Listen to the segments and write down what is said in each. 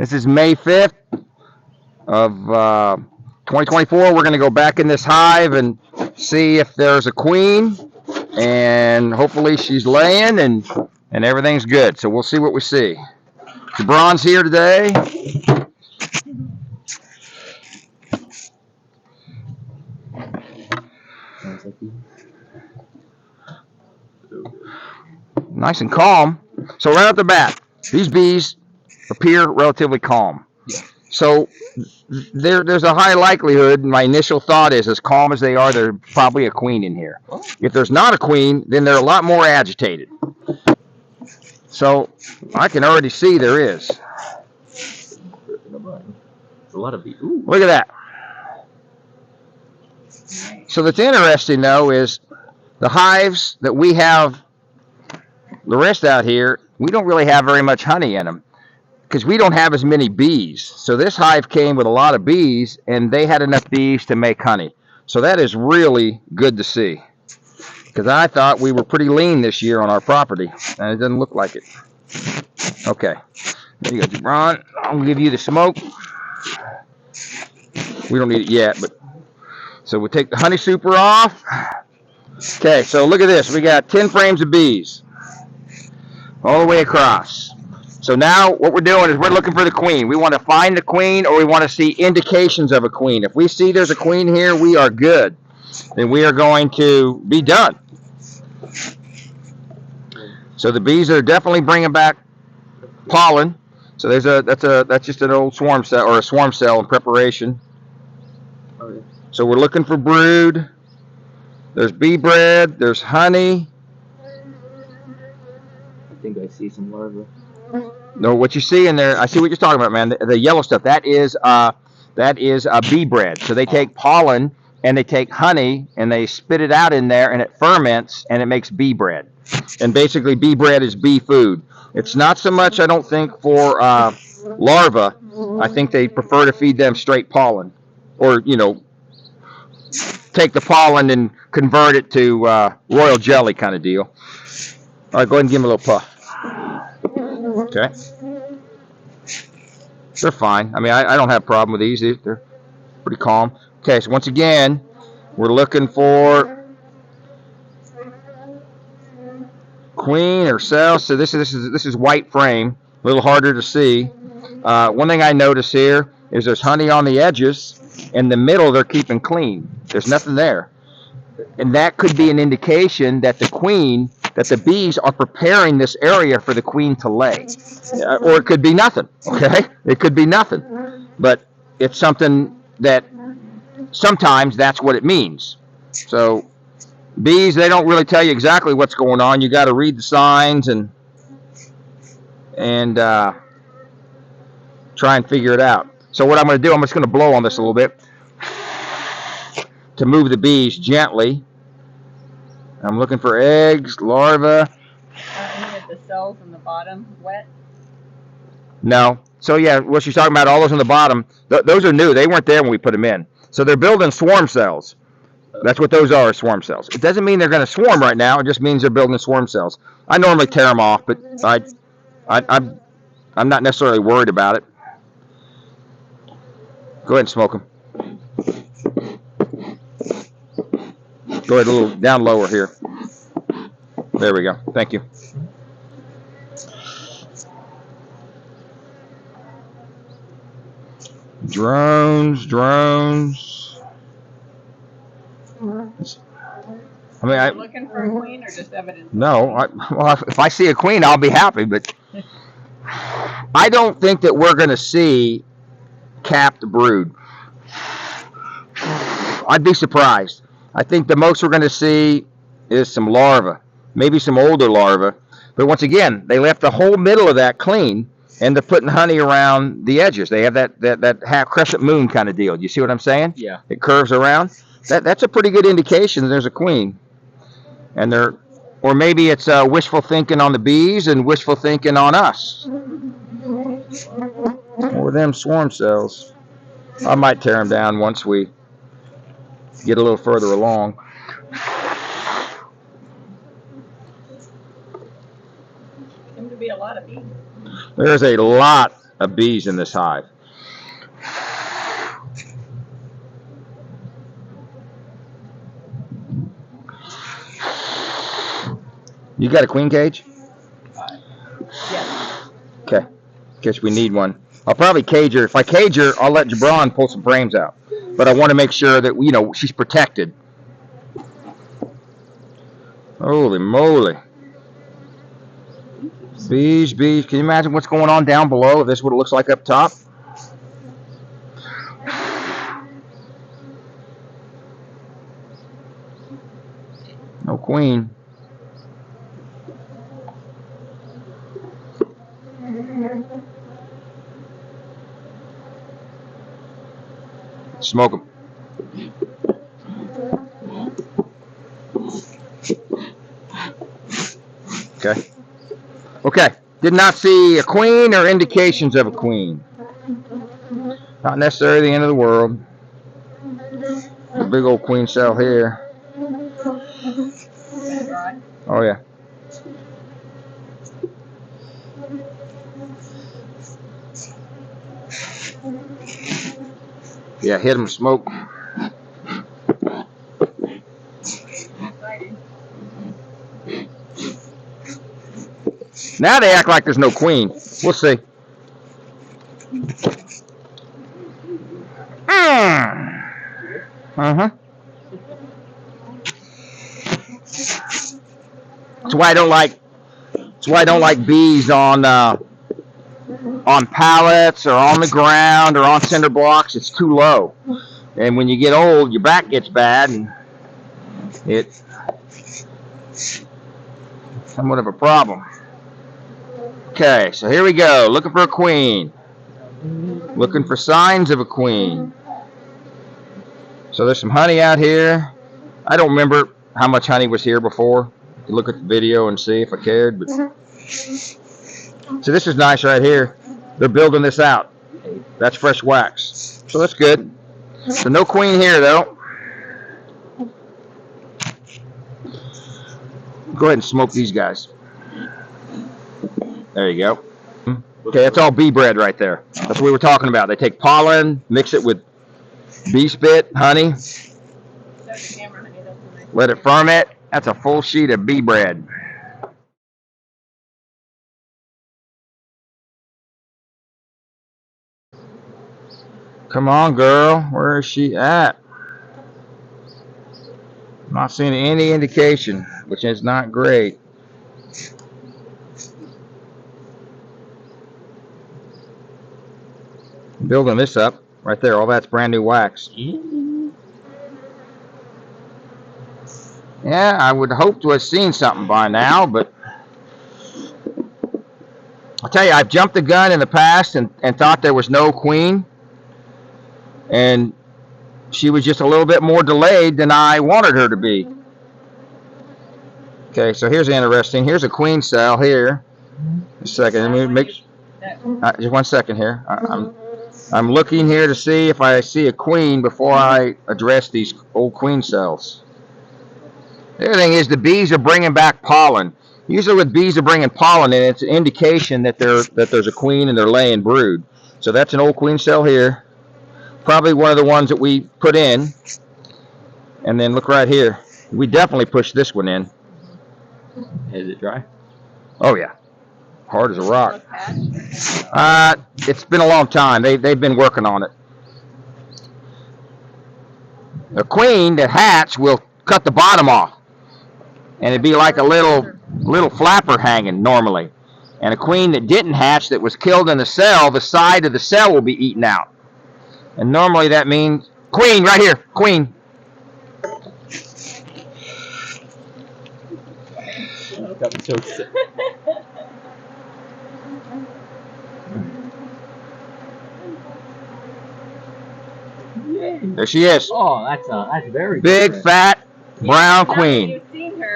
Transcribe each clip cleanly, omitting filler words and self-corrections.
This is May 5th of 2024. We're going to go back in this hive and see if there's a queen, and hopefully she's laying and everything's good. So we'll see what we see. Jabron's here today. Nice and calm. So right off the bat, these bees appear relatively calm. Yeah. So there's a high likelihood, my initial thought is, as calm as they are, there's probably a queen in here. If there's not a queen, then they're a lot more agitated. So I can already see there is. There's a lot of bees. Ooh. Look at that. So that's interesting, though, is the hives that we have, the rest out here, we don't really have very much honey in them because we don't have as many bees. So this hive came with a lot of bees, and they had enough bees to make honey. So that is really good to see, because I thought we were pretty lean this year on our property, and it doesn't look like it. Okay, there you go, Jabron. I'll give you the smoke. We don't need it yet, but so we'll take the honey super off. Okay, so look at this. We got 10 frames of bees all the way across. So now what we're doing is we're looking for the queen. We want to find the queen, or we want to see indications of a queen. If we see there's a queen here, we are good. Then we are going to be done. So the bees are definitely bringing back pollen. So that's just an old swarm cell, or a swarm cell in preparation. Okay. So we're looking for brood. There's bee bread. There's honey. I think I see some larvae. No, what you see in there, I see what you're talking about, man. The yellow stuff, that is bee bread. So they take pollen and they take honey and they spit it out in there, and it ferments and it makes bee bread. And basically, bee bread is bee food. It's not so much, I don't think, for larvae. I think they prefer to feed them straight pollen, or take the pollen and convert it to royal jelly kind of deal. All right, go ahead and give them a little puff. Okay. They're fine. I mean, I don't have a problem with these. They're pretty calm. Okay, so once again, we're looking for queen or cell. So this is white frame, a little harder to see. One thing I notice here is there's honey on the edges. In the middle, they're keeping clean. There's nothing there. And that could be an indication that the bees are preparing this area for the queen to lay. Or it could be nothing, okay? It could be nothing. But it's something that sometimes that's what it means. So bees, they don't really tell you exactly what's going on. You got to read the signs and try and figure it out. So what I'm going to do, I'm just going to blow on this a little bit to move the bees gently. I'm looking for eggs, larvae. Are any of the cells on the bottom wet? No. So yeah, what she's talking about, all those on the bottom, those are new. They weren't there when we put them in. So they're building swarm cells. That's what those are, swarm cells. It doesn't mean they're going to swarm right now. It just means they're building swarm cells. I normally tear them off, but I'm not necessarily worried about it. Go ahead and smoke them. Go ahead, a little down lower here. There we go. Thank you. Drones. I mean, Are you looking for a queen or just evidence? No. If I see a queen, I'll be happy. But I don't think that we're going to see capped brood. I'd be surprised. I think the most we're going to see is some larvae, maybe some older larvae. But once again, they left the whole middle of that clean, and they're putting honey around the edges. They have that half crescent moon kind of deal. Do you see what I'm saying? Yeah. It curves around. That's a pretty good indication there's a queen. And or maybe it's wishful thinking on the bees and wishful thinking on us. Or them swarm cells. I might tear them down once we get a little further along. Seem to be a lot of bees. There's a lot of bees in this hive. You got a queen cage? Yes. Okay. Guess we need one. I'll probably cage her. If I cage her, I'll let Jabron pull some frames out. But I want to make sure that, you know, she's protected. Holy moly. Bees, bees. Can you imagine what's going on down below? This is what it looks like up top. No queen. Smoke them. Okay. Okay. Did not see a queen or indications of a queen. Not necessarily the end of the world. A big old queen cell here. Oh yeah. Yeah, hit them, smoke. Now they act like there's no queen. We'll see. Uh-huh. That's why I don't like. That's why I don't like bees on pallets or on the ground or on cinder blocks. It's too low, and when you get old, your back gets bad, and it's somewhat of a problem. Okay, so here we go. Looking for a queen. Looking for signs of a queen. So there's some honey out here. I don't remember how much honey was here before. You can look at the video and see if I cared. But so this is nice right here. They're building this out. That's fresh wax. So that's good. So no queen here though. Go ahead and smoke these guys. There you go. Okay, that's all bee bread right there. That's what we were talking about. They take pollen, mix it with bee spit, honey, let it ferment. That's a full sheet of bee bread. Come on, girl. Where is she at? I'm not seeing any indication, which is not great. Building this up right there. All that's brand new wax. Yeah, I would hope to have seen something by now, but I'll tell you, I've jumped the gun in the past and thought there was no queen, and she was just a little bit more delayed than I wanted her to be. Okay, so here's interesting. Here's a queen cell here. Just a second. Let me make. Just 1 second here. I'm looking here to see if I see a queen before I address these old queen cells. The other thing is the bees are bringing back pollen. Usually with bees are bringing pollen in, it's an indication that there's a queen and they're laying brood. So that's an old queen cell here. Probably one of the ones that we put in. And then look right here. We definitely pushed this one in. Is it dry? Oh yeah. Hard as a rock. It's been a long time. They've been working on it. A queen that hatch will cut the bottom off. And it'd be like a little flapper hanging normally. And a queen that didn't hatch that was killed in the cell, the side of the cell will be eaten out. And normally that means queen right here, queen. There she is. Oh, that's very big, good. fat, brown queen.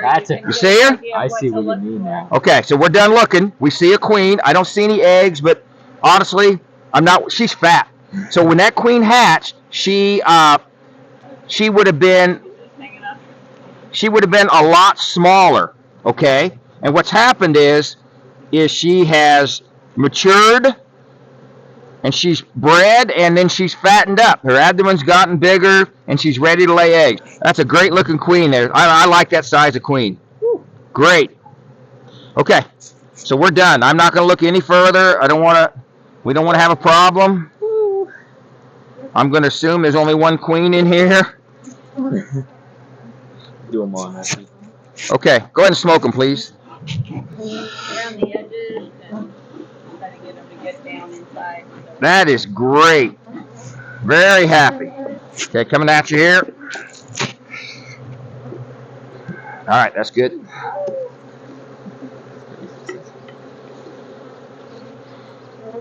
That's a, you see her? I see what you mean now. Okay, so we're done looking. We see a queen. I don't see any eggs, but honestly, she's fat. So when that queen hatched, she would have been a lot smaller, okay? And what's happened is she has matured and she's bred, and then she's fattened up. Her abdomen's gotten bigger, and she's ready to lay eggs. That's a great looking queen there. I like that size of queen. Great. Okay, so we're done. I'm not going to look any further. We don't want to have a problem. I'm going to assume there's only one queen in here. Do them all, Matthew. Okay, go ahead and smoke them, please. Around the edges and try to get them to get down inside. So. That is great. Very happy. Okay, coming at you here. All right, that's good.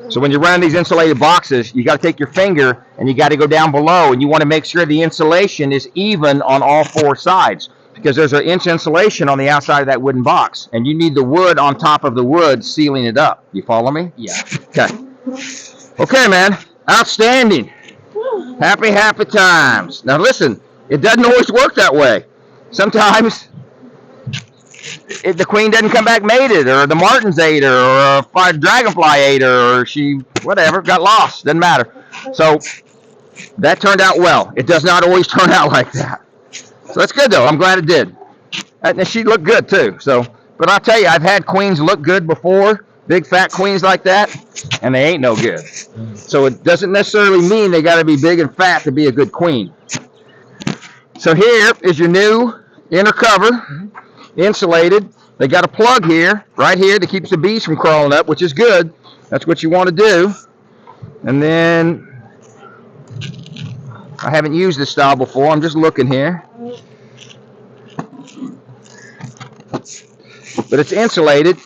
So when you're running these insulated boxes, you got to take your finger and you got to go down below, and you want to make sure the insulation is even on all four sides, because there's an inch insulation on the outside of that wooden box, and you need the wood on top of the wood sealing it up. You follow me? Yeah. Okay. Okay, man. Outstanding. Happy times. Now listen, it doesn't always work that way. Sometimes the queen doesn't come back mated, or the martins ate her, or a dragonfly ate her, or she, whatever, got lost. Doesn't matter. So that turned out well. It does not always turn out like that. So that's good, though. I'm glad it did. And she looked good, too. So, but I'll tell you, I've had queens look good before, big fat queens like that, and they ain't no good. So it doesn't necessarily mean they got to be big and fat to be a good queen. So here is your new inner cover, insulated. They got a plug here, right here, that keeps the bees from crawling up, which is good. That's what you want to do. And then, I haven't used this style before. I'm just looking here. But it's insulated.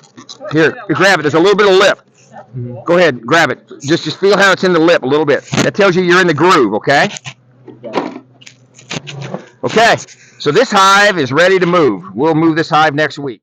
Here, grab it. There's a little bit of lip. Go ahead, grab it. Just feel how it's in the lip a little bit. That tells you you're in the groove, okay? Okay, so this hive is ready to move. We'll move this hive next week.